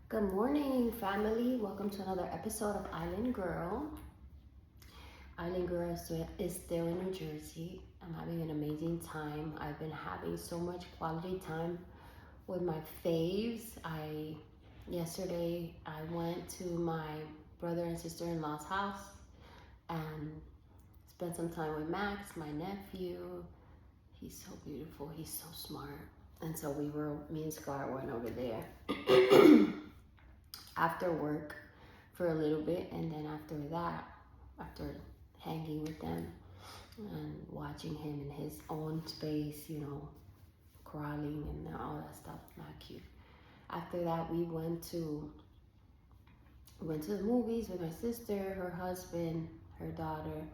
Good morning, family. Welcome to another episode of Island Girl. Island Girl is still in New Jersey. I'm having an amazing time. I've been having so much quality time with my faves. Yesterday I went to my brother and sister-in-law's house and spent some time with Max, my nephew. He's so beautiful. He's so smart. And so me and Scar went over there after work for a little bit, and then after hanging with them and watching him in his own space, crawling and all that stuff, not cute. After that, we went to the movies with my sister, her husband, her daughter,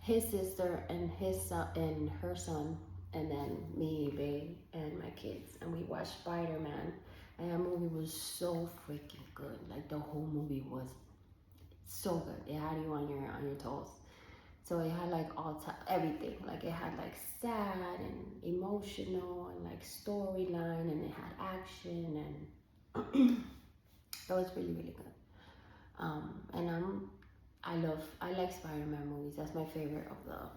his sister, and his son and her son, and then me, babe, and my kids, and we watched Spider-Man. And that movie was so freaking good. Like the whole movie was so good. It had you on your toes. So it had like everything. Like it had like sad and emotional and like storyline, and it had action, and it was really really good. And I like Spider-Man movies. That's my favorite of the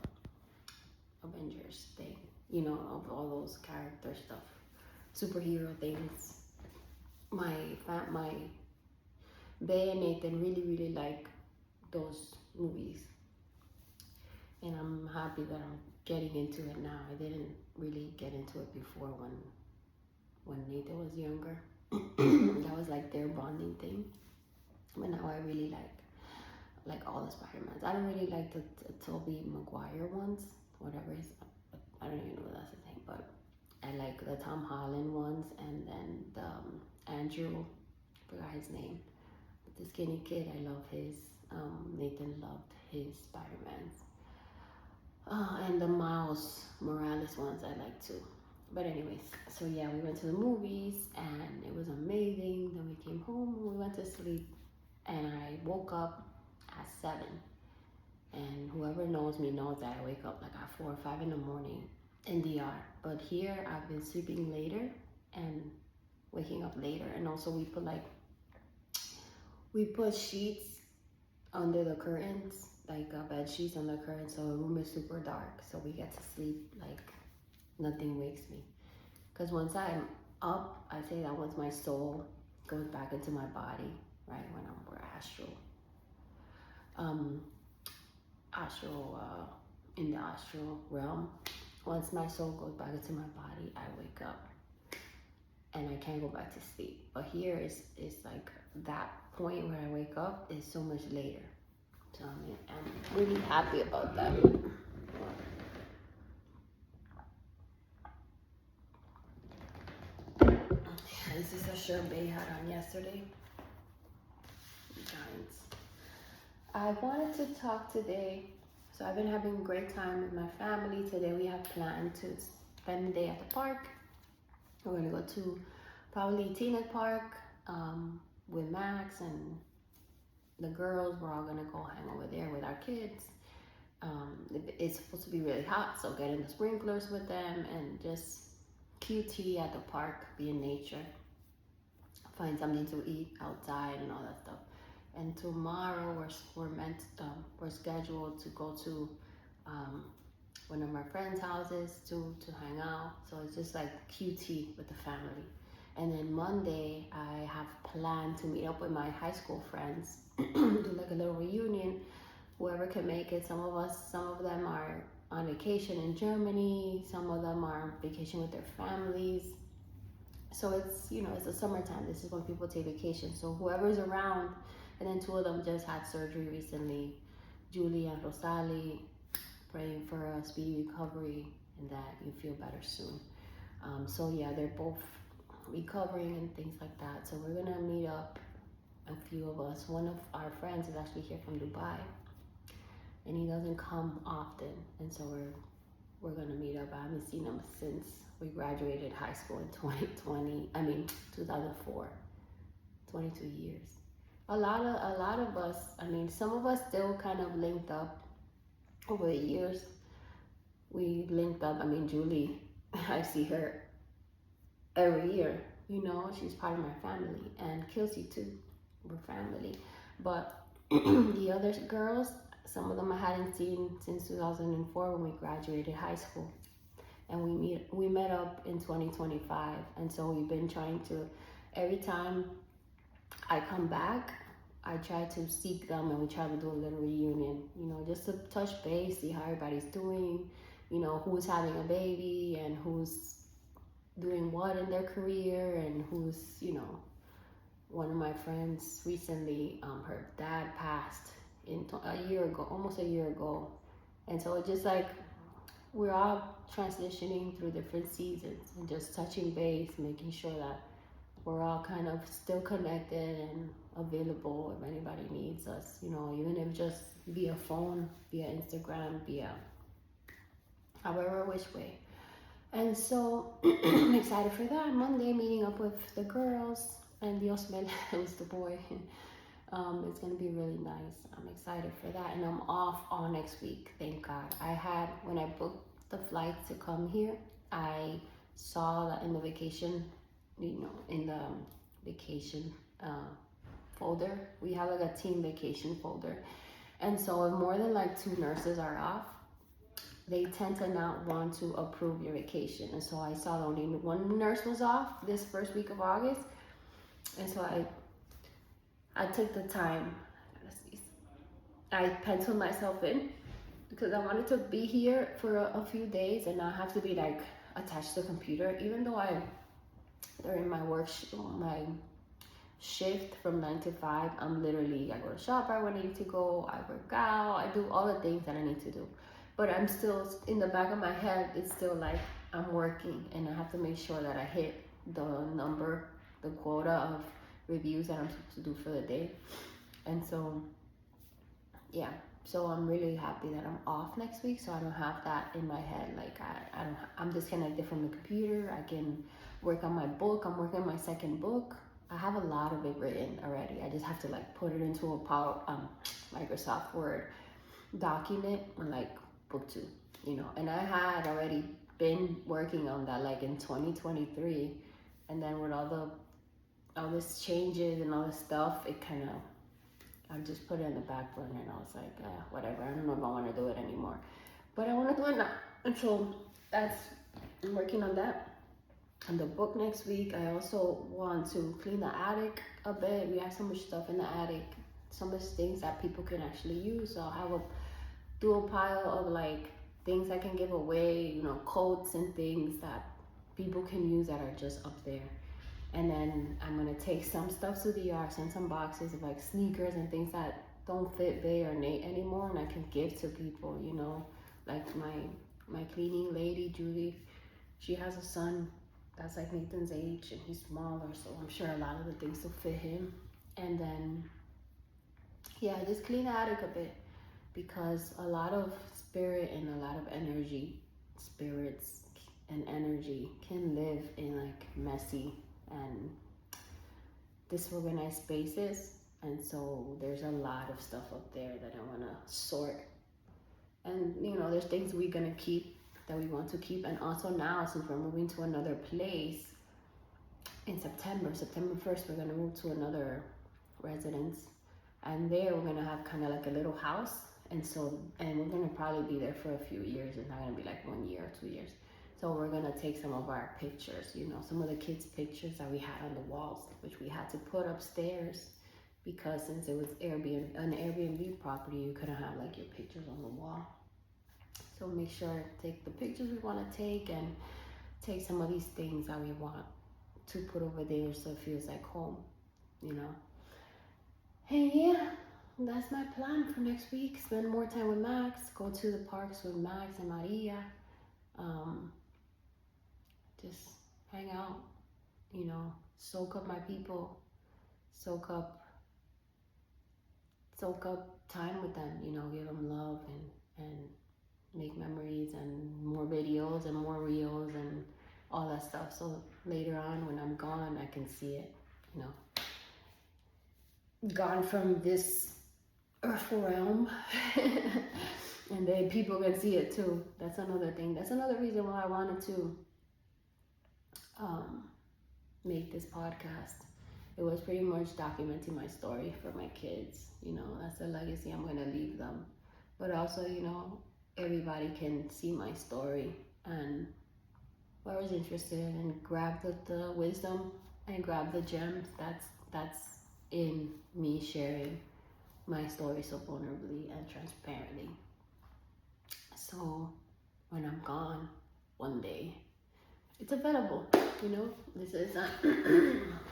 Avengers thing. Of all those character stuff, superhero things. My Bay and Nathan really really like those movies, and I'm happy that I'm getting into it now. I didn't really get into it before when Nathan was younger. That was like their bonding thing, but now I really like all the Spider-Mans. I don't really like the Tobey Maguire ones, whatever his, I don't even know if that's the thing, but I like the Tom Holland ones, and then the Andrew, I forgot his name, but the skinny kid, I love his. Nathan loved his Spider-Mans. And the Miles Morales ones I like too. But anyways, so yeah, we went to the movies and it was amazing. Then we came home and we went to sleep, and I woke up at 7. And whoever knows me knows that I wake up like at 4 or 5 in the morning in DR. But here I've been sleeping later and waking up later. And also we put sheets under the curtains, like bed sheets under the curtains, so the room is super dark, so we get to sleep like nothing wakes me. Because once I'm up, I say that once my soul goes back into my body, right, when we're um, in the astral realm, once my soul goes back into my body, I wake up and I can't go back to sleep. But here is like that point where I wake up is so much later. So I'm really happy about that. This is a shirt Bay had on yesterday. Giants. I wanted to talk today. So I've been having a great time with my family. Today we have planned to spend the day at the park. We're gonna go to probably Tina Park with Max and the girls. We're all gonna go hang over there with our kids. It's supposed to be really hot, so get in the sprinklers with them and just QT at the park, be in nature, find something to eat outside and all that stuff. And tomorrow we're scheduled to go to one of my friends' houses to hang out. So it's just like QT with the family. And then Monday I have planned to meet up with my high school friends, do like a little reunion. Whoever can make it. Some of them are on vacation in Germany. Some of them are on vacation with their families. So it's the summertime. This is when people take vacation. So whoever's around, and then 2 of them just had surgery recently, Julie and Rosali, praying for a speedy recovery and that you feel better soon. So yeah, they're both recovering and things like that. So we're gonna meet up, a few of us. One of our friends is actually here from Dubai, and he doesn't come often, and so we're gonna meet up. I haven't seen him since we graduated high school in 2004. 22 years. A lot of us, some of us still kind of linked up over the years. We linked up. Julie, I see her every year. You know, she's part of my family, and Kelsey too. We're family. But the other girls, some of them I hadn't seen since 2004 when we graduated high school, and we met up in 2025, and so we've been trying to. Every time I come back, I try to seek them, and we try to do a little reunion. You know, just to touch base, see how everybody's doing. You know, who's having a baby and who's doing what in their career, and who's, you know, one of my friends recently, her dad passed a year ago, almost a year ago. And so it's just like we're all transitioning through different seasons and just touching base, making sure that we're all kind of still connected and available if anybody needs us, you know, even if just via phone, via Instagram, via however which way. And so I'm excited for that. Monday, meeting up with the girls, and Dios me was the boy. It's gonna be really nice. I'm excited for that, and I'm off all next week. Thank God. When I booked the flight to come here, I saw that in the vacation, you know, in the vacation folder, we have like a team vacation folder, and so if more than like 2 nurses are off, they tend to not want to approve your vacation. And so I saw that only 1 nurse was off this first week of August. And so I took the time, I penciled myself in because I wanted to be here for a few days and not have to be like attached to the computer, even though during my my shift from 9 to 5, I'm literally, I go to shop right when I need to go, I work out, I do all the things that I need to do. But I'm still, in the back of my head, it's still like I'm working, and I have to make sure that I hit the quota of reviews that I'm supposed to do for the day. And so, yeah, so I'm really happy that I'm off next week, so I don't have that in my head. Like I'm disconnected from the computer. I can work on my book. I'm working on my 2nd book. I have a lot of it written already. I just have to like put it into a Microsoft Word document, or like book 2, you know. And I had already been working on that like in 2023, and then with all this changes and all this stuff, it kind of, I just put it in the back burner, and I was like, whatever, I don't know if I want to do it anymore, but I want to do it now. And so I'm working on that. And the book next week. I also want to clean the attic a bit. We have so much stuff in the attic, so much things that people can actually use. So I have do a pile of like things I can give away, you know, coats and things that people can use that are just up there. And then I'm gonna take some stuff to the yard, send some boxes of like sneakers and things that don't fit Bay or Nate anymore, and I can give to people, you know. Like my cleaning lady, Julie, she has a son that's like Nathan's age, and he's smaller, so I'm sure a lot of the things will fit him. And then, yeah, just clean the attic a bit, because a lot of spirit and a lot of spirits and energy can live in like messy and disorganized spaces. And so there's a lot of stuff up there that I want to sort. And, you know, there's things we're going to keep that we want to keep. And also now, since we're moving to another place in September 1st, we're going to move to another residence. And there we're going to have kind of like a little house. And we're going to probably be there for a few years. It's not going to be like 1 year or 2 years. So we're going to take some of our pictures, you know, some of the kids' pictures that we had on the walls, which we had to put upstairs, because since it was an Airbnb property, you couldn't have like your pictures on the wall. So make sure to take the pictures we want to take, and take some of these things that we want to put over there so it feels like home, you know. And yeah, that's my plan for next week. Spend more time with Max, go to the parks with Max and Maria. Just hang out, you know, soak up my people, soak up time with them, you know, give them love, and make memories and more videos and more reels and all that stuff. So later on when I'm gone, I can see it, you know, gone from this earth realm. And then people can see it too. That's another thing. That's another reason why I wanted to make this podcast. It was pretty much documenting my story for my kids. You know, that's the legacy I'm going to leave them. But also, you know, everybody can see my story, and whoever's interested and grab the wisdom and grab the gems that's in me sharing my story so vulnerably and transparently. So when I'm gone one day, it's available. You know, this is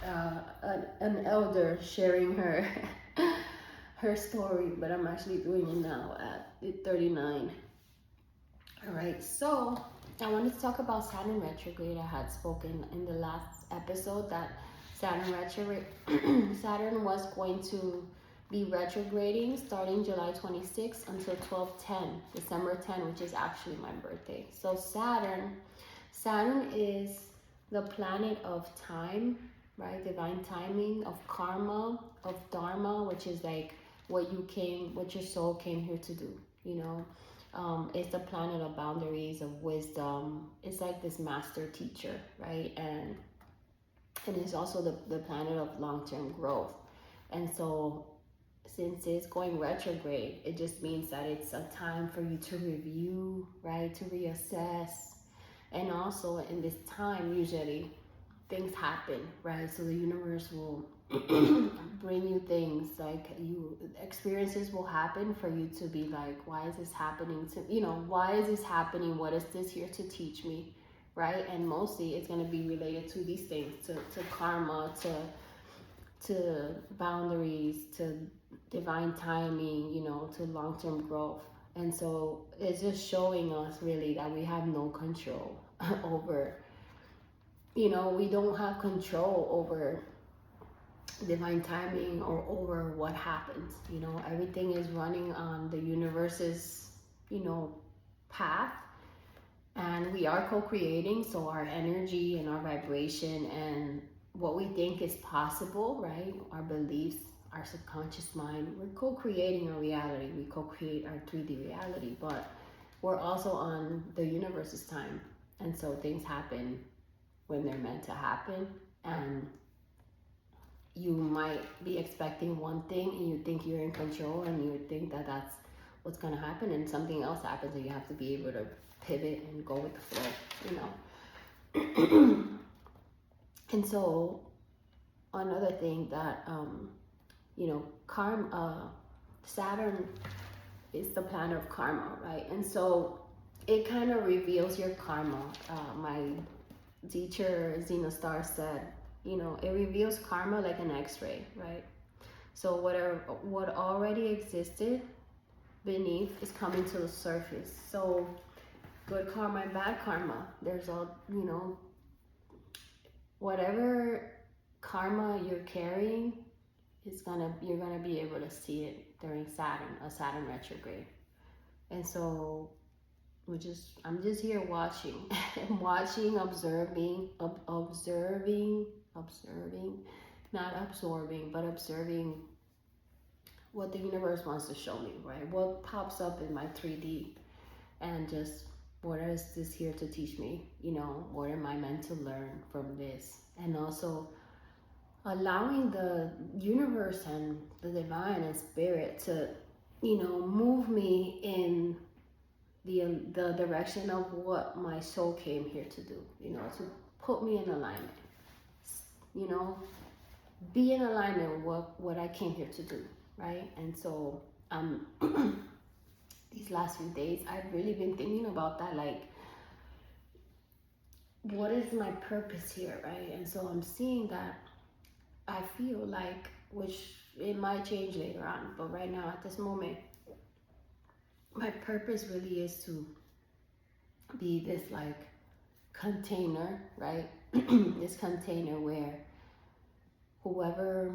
an elder sharing her her story, but I'm actually doing it now at 39. All right, so I wanted to talk about Saturn retrograde. I had spoken in the last episode that Saturn retrograde, Saturn was going to be retrograding starting July 26th until 12/10, December 10, which is actually my birthday. So Saturn is the planet of time, right? Divine timing, of karma, of dharma, which is like what your soul came here to do, you know. It's the planet of boundaries, of wisdom. It's like this master teacher, right? And it's also the planet of long-term growth. And so since it's going retrograde, it just means that it's a time for you to review, right? To reassess. And also in this time, usually things happen, right? So the universe will bring you things, like experiences will happen for you to be like, why is this happening to, why is this happening? What is this here to teach me, right? And mostly it's going to be related to these things, to karma, to boundaries, to divine timing, to long-term growth. And so it's just showing us really that we have no control over, we don't have control over divine timing or over what happens. Everything is running on the universe's, path, and we are co-creating. So our energy and our vibration and what we think is possible, right? Our beliefs, our subconscious mind, we're co-creating our reality. We co-create our 3D reality, but we're also on the universe's time. And so things happen when they're meant to happen. And you might be expecting one thing and you think you're in control and you think that that's what's going to happen, and something else happens, and you have to be able to pivot and go with the flow, And so another thing that karma, Saturn is the planet of karma, right? And so it kind of reveals your karma. My teacher Zena Star said, it reveals karma like an X-ray, right? So what already existed beneath is coming to the surface. So good karma and bad karma, there's all, whatever karma you're carrying you're gonna be able to see it during a Saturn retrograde. And so I'm just here watching, observing, not absorbing, but observing what the universe wants to show me, right? What pops up in my 3D, and just what is this here to teach me? What am I meant to learn from this? And also allowing the universe and the divine and spirit to, move me in the direction of what my soul came here to do, to put me in alignment, be in alignment with what I came here to do, right? And so these last few days, I've really been thinking about that, like, what is my purpose here, right? And so I'm seeing that I feel like, which it might change later on, but right now at this moment, my purpose really is to be this like container, right? This container where whoever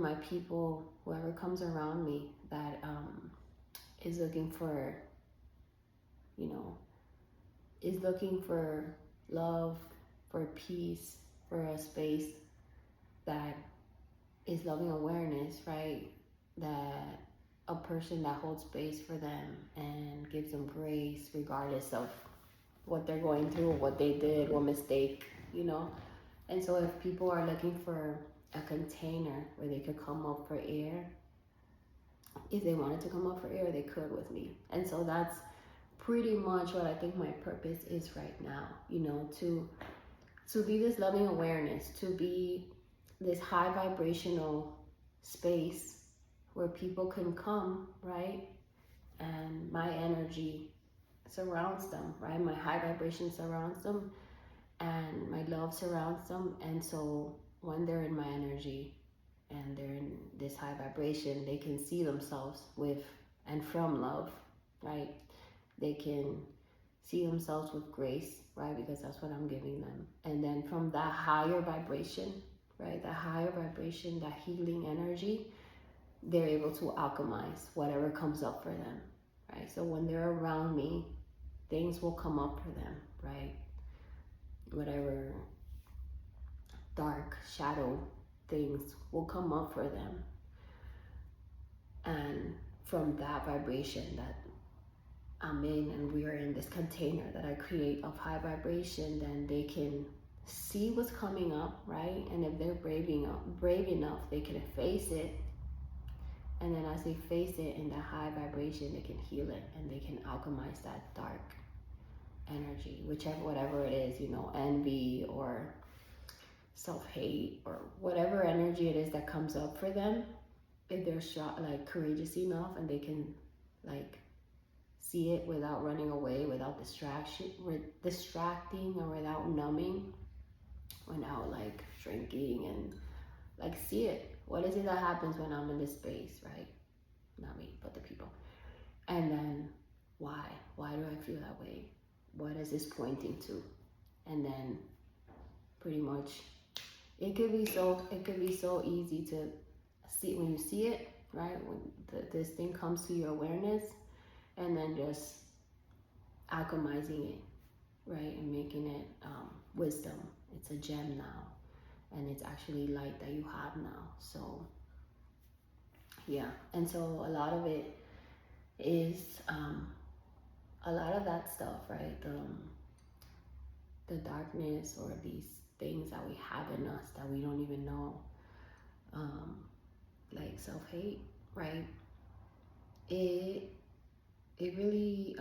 comes around me that is looking for, is looking for love, for peace, for a space that is loving awareness, right? That a person that holds space for them and gives them grace regardless of what they're going through, what they did, what mistake, And so if people are looking for a container where they could come up for air, if they wanted to come up for air, they could with me. And so that's pretty much what I think my purpose is right now, to be this loving awareness, to be this high vibrational space where people can come, right? And my energy surrounds them, right? My high vibration surrounds them, and my love surrounds them. And so when they're in my energy and they're in this high vibration, they can see themselves with and from love, right? They can see themselves with grace, right? Because that's what I'm giving them. And then from that higher vibration, right? That higher vibration, that healing energy, they're able to alchemize whatever comes up for them, right? So when they're around me, things will come up for them, right? Whatever dark shadow things will come up for them. And from that vibration that I'm in, and we are in this container that I create of high vibration, then they can see what's coming up, right? And if they're brave enough, they can face it. And then as they face it in that high vibration, they can heal it and they can alchemize that dark energy, whatever it is, envy or self-hate or whatever energy it is that comes up for them. If they're courageous enough and they can see it without running away, without distracting, or without numbing, without shrinking, and see it. What is it that happens when I'm in this space, right? Not me, but the people. And then why do I feel that way? What is this pointing to? And then pretty much it could be so easy to see when you see it, right? When this thing comes to your awareness, and then just alchemizing it, right? And making it wisdom. It's a gem now, and it's actually light that you have now. So yeah, and so a lot of it is a lot of that stuff, right? The darkness, or these things that we have in us that we don't even know, like self-hate, right? It really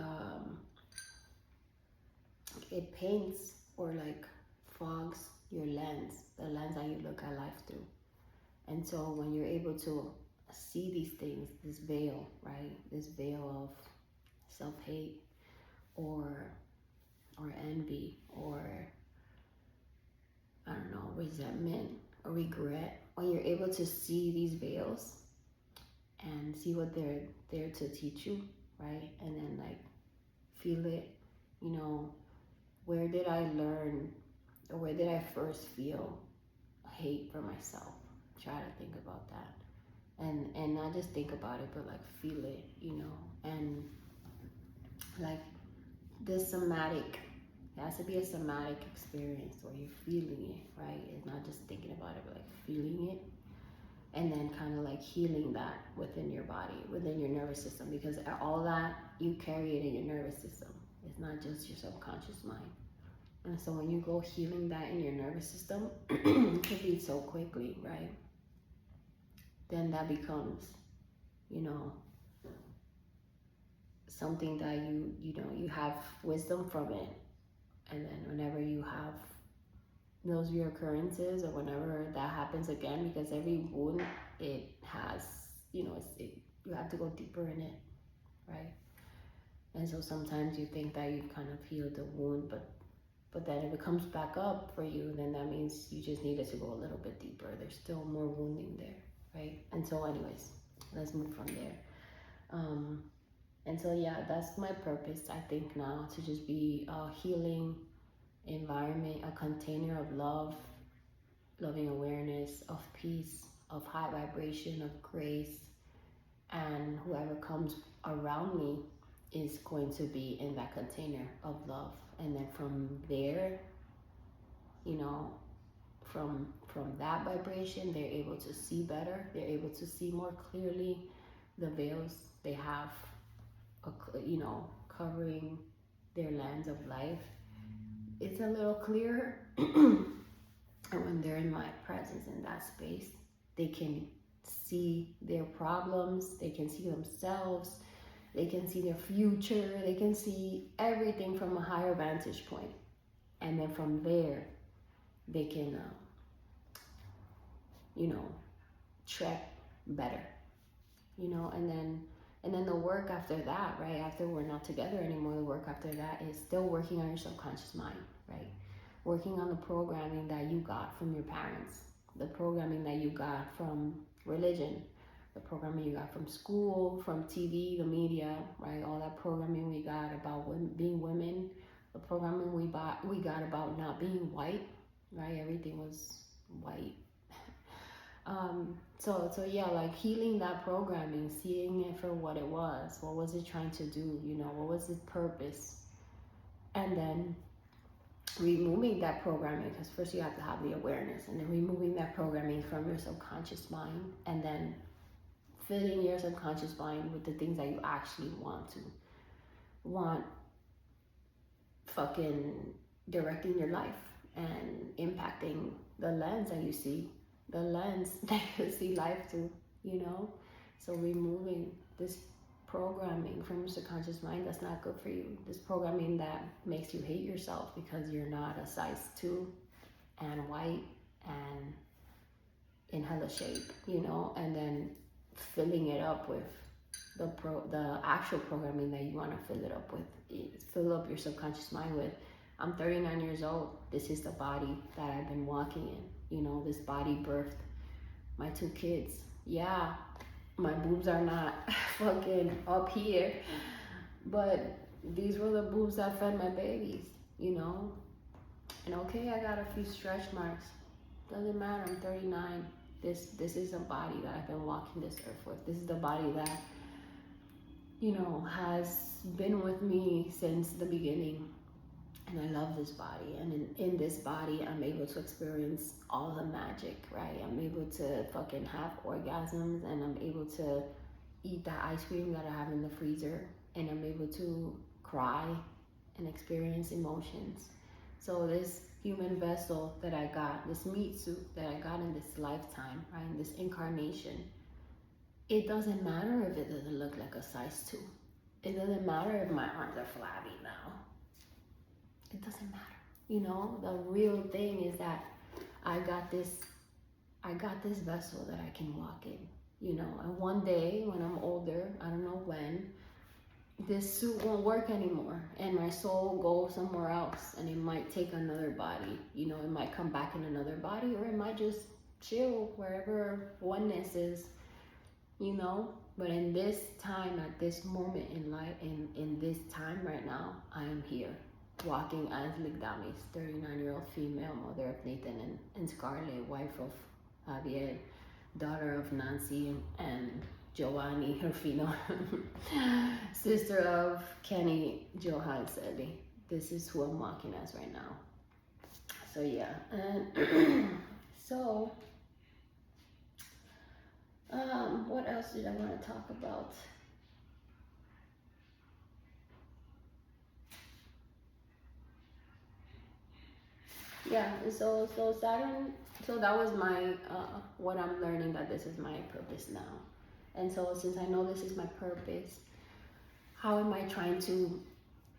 it paints or fogs your lens, the lens that you look at life through. And so when you're able to see these things, this veil, right? This veil of self-hate or envy, or I don't know, resentment or regret, when you're able to see these veils and see what they're there to teach you, right? And then feel it, where did I learn, or where did I first feel hate for myself? Try to think about that. And not just think about it, but feel it, and this somatic, it has to be a somatic experience where you're feeling it, right? It's not just thinking about it, but feeling it, and then kind of healing that within your body, within your nervous system, because all that, you carry it in your nervous system. It's not just your subconscious mind. And so when you go healing that in your nervous system, it could be so quickly, right? Then that becomes, something that you have wisdom from it. And then whenever you have those reoccurrences, or whenever that happens again, because every wound, it has, you have to go deeper in it, right? And so sometimes you think that you've kind of healed the wound, but then if it comes back up for you, then that means you just needed to go a little bit deeper. There's still more wounding there, right? And so anyways, let's move from there. And so yeah, that's my purpose, I think, now, to just be a healing environment, a container of love, loving awareness, of peace, of high vibration, of grace. And whoever comes around me is going to be in that container of love. And then from there, from that vibration, they're able to see better. They're able to see more clearly the veils they have, covering their lens of life. It's a little clearer. And when they're in my presence in that space, they can see their problems, they can see themselves, they can see their future, they can see everything from a higher vantage point. And then from there, they can, tread better, and then the work after that, right? After we're not together anymore, the work after that is still working on your subconscious mind, right? Working on the programming that you got from your parents, the programming that you got from religion, the programming you got from school, from TV, the media, right? All that programming we got about being women, the programming we got about not being white, right? Everything was white. So yeah, like healing that programming, seeing it for what it was. What was it trying to do? What was its purpose? And then removing that programming, because first you have to have the awareness, and then removing that programming from your subconscious mind, and then filling your subconscious mind with the things that you actually want fucking directing your life and impacting the lens that you see, the lens that you see life through, So removing this programming from your subconscious mind that's not good for you. This programming that makes you hate yourself because you're not a size 2 and white and in hella shape, and then filling it up with the actual programming that you want to fill it up with. Fill up your subconscious mind with, I'm 39 years old. This is the body that I've been walking in. This body birthed my 2 kids. Yeah, my boobs are not fucking up here, but these were the boobs that fed my babies, And okay, I got a few stretch marks. Doesn't matter, I'm 39. This is a body that I've been walking this earth with. This is the body that, has been with me since the beginning. And I love this body. And in this body, I'm able to experience all the magic, right? I'm able to fucking have orgasms, and I'm able to eat that ice cream that I have in the freezer. And I'm able to cry and experience emotions. So this human vessel that I got, this meat suit that I got in this lifetime, right, in this incarnation, it doesn't matter if it doesn't look like a size 2. It doesn't matter if my arms are flabby now. It doesn't matter. The real thing is that I got this vessel that I can walk in, and one day when I'm older, I don't know when, this suit won't work anymore, and my soul goes somewhere else, and it might take another body. It might come back in another body, or it might just chill wherever oneness is, But in this time, at this moment in life, in this time right now, I am here, walking as Ligdamis, 39-year-old female, mother of Nathan and Scarlett, wife of Javier, daughter of Nancy and Giovanni Rufino, sister of Kenny Johan Selly. This is who I'm walking as right now. So yeah, and so what else did I want to talk about? Yeah, so Saturn, so that was my what I'm learning, that this is my purpose now. And so since I know this is my purpose, how am I trying to,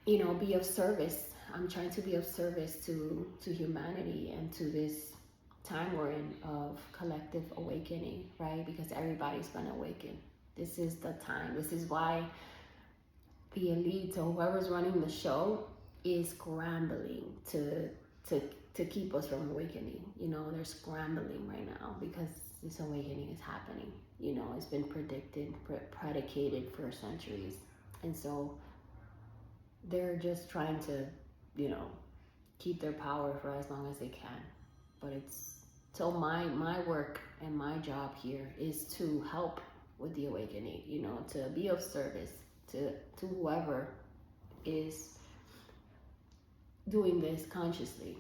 be of service? I'm trying to be of service to humanity and to this time we're in of collective awakening, right? Because everybody's gonna awaken. This is the time. This is why the elite or whoever's running the show is scrambling to keep us from awakening. They're scrambling right now because this awakening is happening. It's been predicated for centuries. And so they're just trying to, keep their power for as long as they can. But so my work and my job here is to help with the awakening, to be of service to whoever is doing this consciously,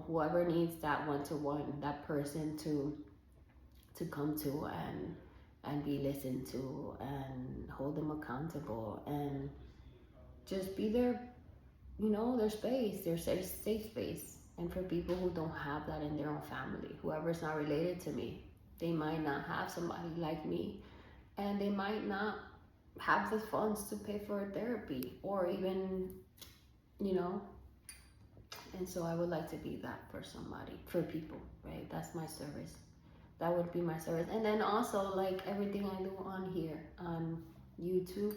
whoever needs that one-to-one, that person to come to and be listened to and hold them accountable and just be their, their space, their safe space, And for people who don't have that in their own family, whoever's not related to me, they might not have somebody like me, and they might not have the funds to pay for therapy or even, you know. And so I would like to be that for somebody, for people, right? That's my service. That would be my service. And then also, like everything I do on here on YouTube,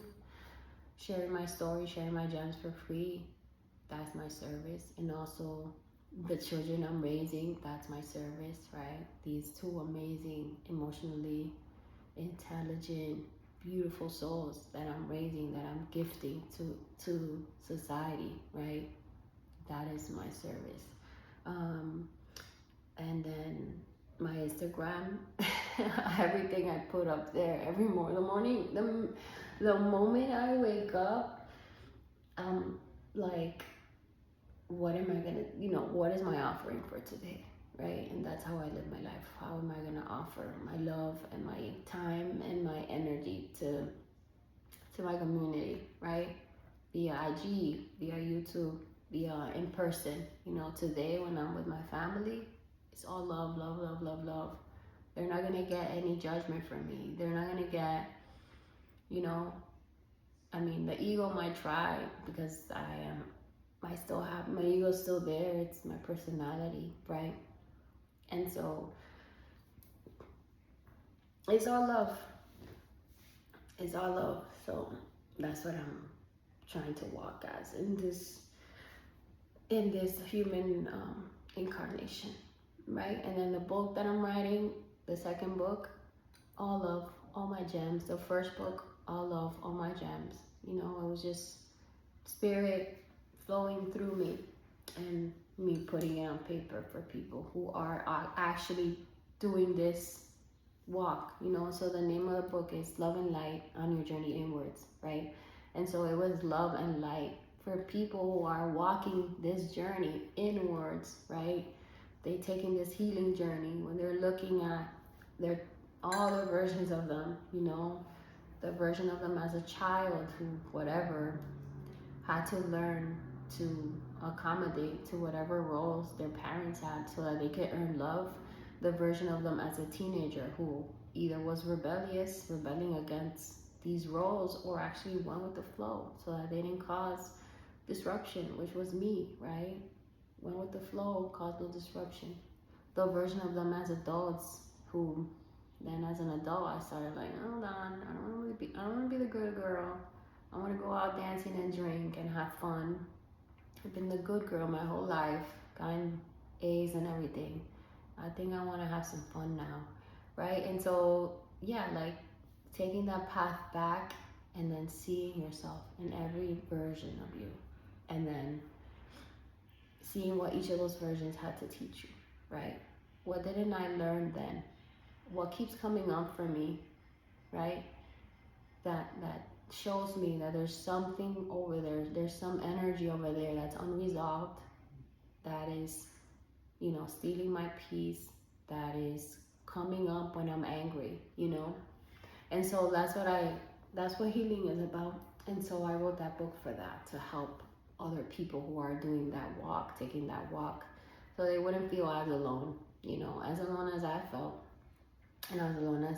sharing my story, sharing my gems for free, that's my service. And also the children I'm raising, that's my service, right? These two amazing, emotionally intelligent, beautiful souls that I'm raising, that I'm gifting to society, right? That is my service. And then my Instagram, everything I put up there every morning, the moment I wake up, I'm like, what am I gonna, what is my offering for today, right? And that's how I live my life. How am I gonna offer my love and my time and my energy to my community, right? Via IG, via YouTube, via in person. Today when I'm with my family, it's all love, love, love, love, love. They're not gonna get any judgment from me. They're not gonna get, the ego might try, because I still have, my ego's still there. It's my personality, right? And so it's all love. It's all love. So that's what I'm trying to walk as in this human incarnation, right? And then the book that I'm writing, the second book, all love, all my gems. The first book, all love, all my gems. It was just spirit flowing through me and me putting it on paper for people who are actually doing this walk. So the name of the book is Love and Light on Your Journey Inwards, right? And so it was love and light for people who are walking this journey inwards, right? They taking this healing journey when they're looking at all the versions of them, the version of them as a child who, whatever, had to learn to accommodate to whatever roles their parents had so that they could earn love. The version of them as a teenager who either was rebelling against these roles, or actually went with the flow so that they didn't cause disruption, which was me, right? Went with the flow, caused no disruption. The version of them as adults who then as an adult I started like, hold on, I don't want to be the good girl. I want to go out dancing and drink and have fun. I've been the good girl my whole life, gotten A's and everything. I think I want to have some fun now, right? And so, yeah, like taking that path back and then seeing yourself in every version of you, and then seeing what each of those versions had to teach you, right? What didn't I learn then? What keeps coming up for me, right? That shows me that there's something over there. There's some energy over there that's unresolved, that is, stealing my peace, that is coming up when I'm angry, And so that's what healing is about. And so I wrote that book for that, to help other people who are doing that walk, taking that walk, so they wouldn't feel as alone, as alone as I felt, and as alone as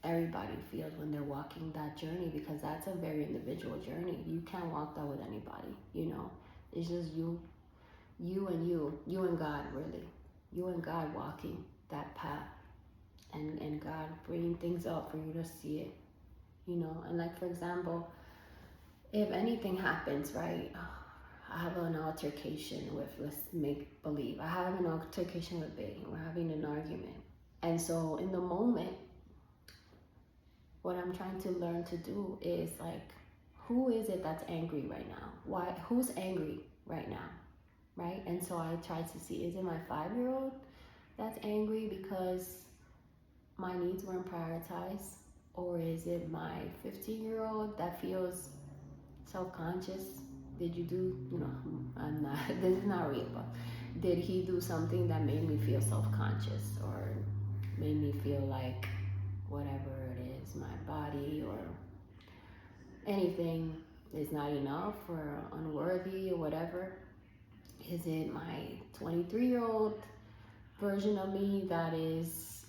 everybody feels when they're walking that journey, because that's a very individual journey. You can't walk that with anybody, It's just you and God, really. You and God walking that path, and God bringing things up for you to see it, And like, for example, if anything happens, right? I have an altercation with, let's make believe, I have an altercation with Bay. We're having an argument. And so in the moment, what I'm trying to learn to do is like, who is it that's angry right now? Who's angry right now? Right? And so I try to see, is it my 5-year-old that's angry because my needs weren't prioritized? Or is it my 15-year-old that feels self-conscious? Did you do, I'm not, this is not real, but did he do something that made me feel self-conscious, or made me feel like whatever it is, my body or anything is not enough or unworthy or whatever? Is it my 23-year-old version of me that is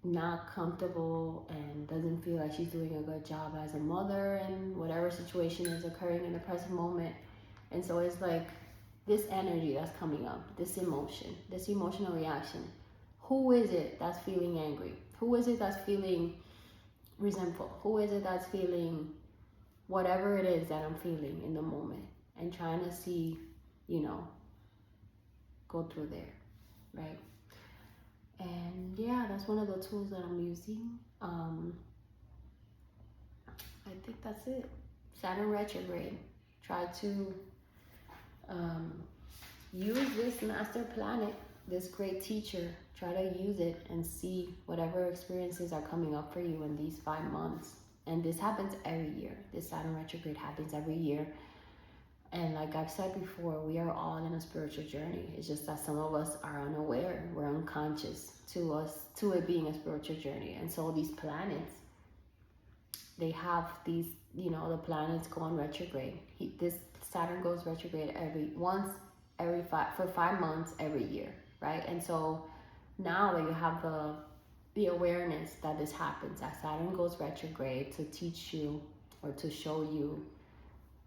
not comfortable and doesn't feel like she's doing a good job as a mother and whatever situation is occurring in the present moment? And so it's like this energy that's coming up, this emotion, this emotional reaction. Who is it that's feeling angry? Who is it that's feeling resentful? Who is it that's feeling whatever it is that I'm feeling in the moment? And trying to see, go through there, right? And yeah, that's one of the tools that I'm using. I think that's it. Saturn retrograde. Try to use this master planet, this great teacher. Try to use it and see whatever experiences are coming up for you in these 5 months. And this happens every year. This Saturn retrograde happens every year. And like I've said before, we are all in a spiritual journey. It's just that some of us are unaware. We're unconscious to it being a spiritual journey. And so these planets, they have these, the planets go on retrograde. This Saturn goes retrograde for 5 months every year, right? And so now that you have the awareness that this happens, that Saturn goes retrograde to teach you or to show you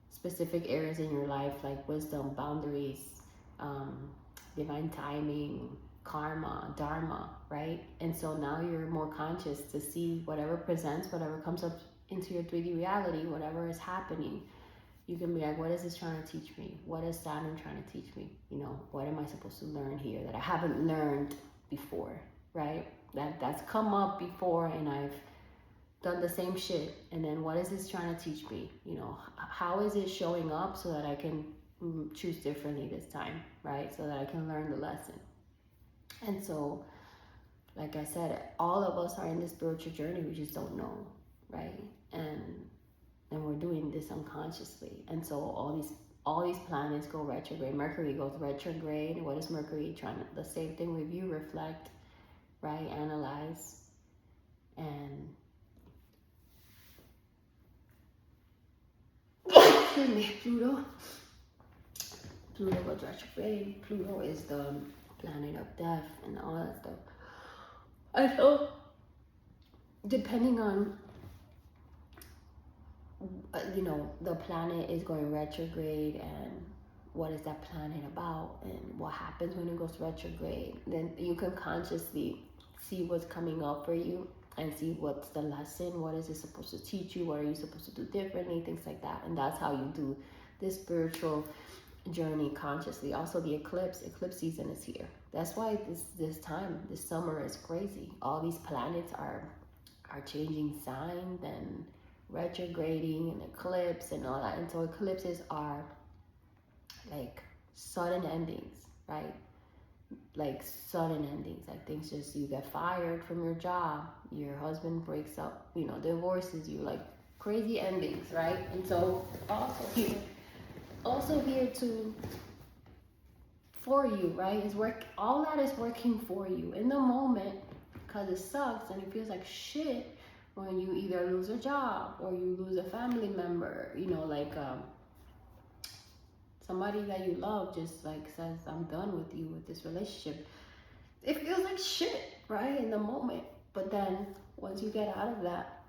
specific areas in your life like wisdom, boundaries, divine timing, karma, dharma, right? And so now you're more conscious to see whatever presents, whatever comes up into your 3D reality, whatever is happening. You can be like, what is this trying to teach me? What is Saturn trying to teach me? What am I supposed to learn here that I haven't learned before, right? That's come up before and I've done the same shit. And then what is this trying to teach me? How is it showing up so that I can choose differently this time, right? So that I can learn the lesson. And so, like I said, all of us are in this spiritual journey. We just don't know, right? And we're doing this unconsciously. And so all these planets go retrograde. Mercury goes retrograde. What is Mercury trying to? The same thing. Review, reflect, right? Analyze. And excuse me, Pluto goes retrograde. Pluto is the planet of death and all that stuff. I feel depending on the planet is going retrograde and what is that planet about and what happens when it goes retrograde, then you can consciously see what's coming up for you and see what's the lesson, what is it supposed to teach you, what are you supposed to do differently, things like that. And that's how you do this spiritual journey consciously. Also the eclipse season is here. That's why this summer is crazy. All these planets are changing signs and retrograding and eclipse and all that. And so eclipses are like sudden endings, right? Like sudden endings, like things just, you get fired from your job, your husband breaks up, divorces you, like crazy endings, right? And so also here to for you, right? All that is working for you in the moment, because it sucks and it feels like shit when you either lose a job or you lose a family member, somebody that you love just like says, I'm done with you, with this relationship. It feels like shit, right? In the moment. But then once you get out of that,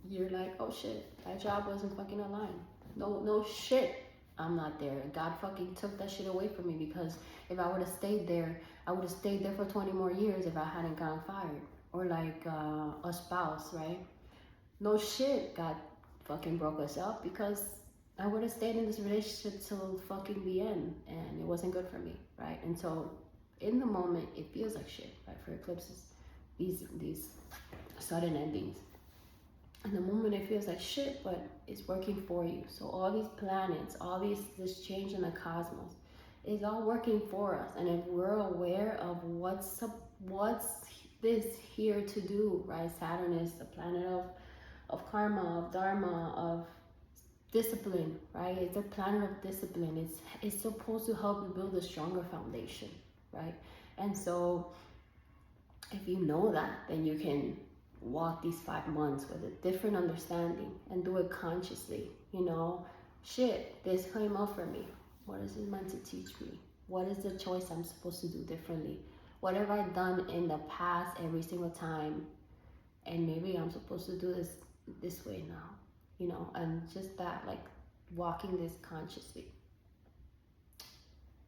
you're like, oh shit, that job wasn't fucking aligned. No shit. I'm not there. God fucking took that shit away from me, because if I would have stayed there, I would have stayed there for 20 more years if I hadn't gotten fired. Or like a spouse, right? No shit, God fucking broke us up, because I would have stayed in this relationship till fucking the end, and it wasn't good for me, right? And so in the moment, it feels like shit, right? For eclipses, these sudden endings. In the moment, it feels like shit, but it's working for you. So all these planets, this change in the cosmos is all working for us. And if we're aware of what's this here to do, right? Saturn is the planet of karma, of dharma, of discipline, right? It's a planet of discipline. It's supposed to help you build a stronger foundation, right? And so if you know that, then you can walk these 5 months with a different understanding and do it consciously. Shit, this came up for me. What is it meant to teach me? What is the choice I'm supposed to do differently? What have I done in the past every single time? And maybe I'm supposed to do this way now, you know, and just that, like, walking this consciously.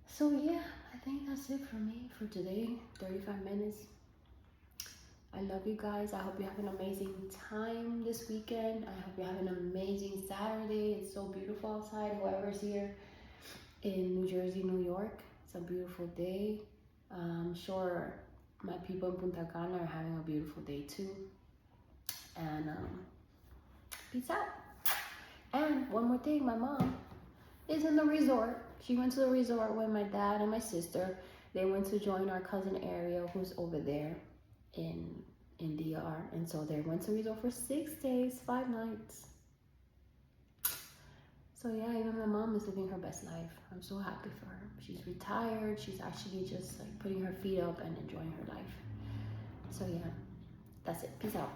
So yeah, I think that's it for me for today. 35 minutes. I love you guys. I hope you have an amazing time this weekend. I hope you have an amazing Saturday. It's so beautiful outside. Whoever's here in New Jersey, New York, it's a beautiful day. I'm sure my people in Punta Cana are having a beautiful day too. And peace out. And one more thing, my mom is in the resort. She went to the resort with my dad and my sister. They went to join our cousin Ariel, who's over there in DR. And so they went to the resort for 6 days, 5 nights. So yeah, even my mom is living her best life. I'm so happy for her. She's retired. She's actually just like putting her feet up and enjoying her life. So yeah, that's it. Peace out.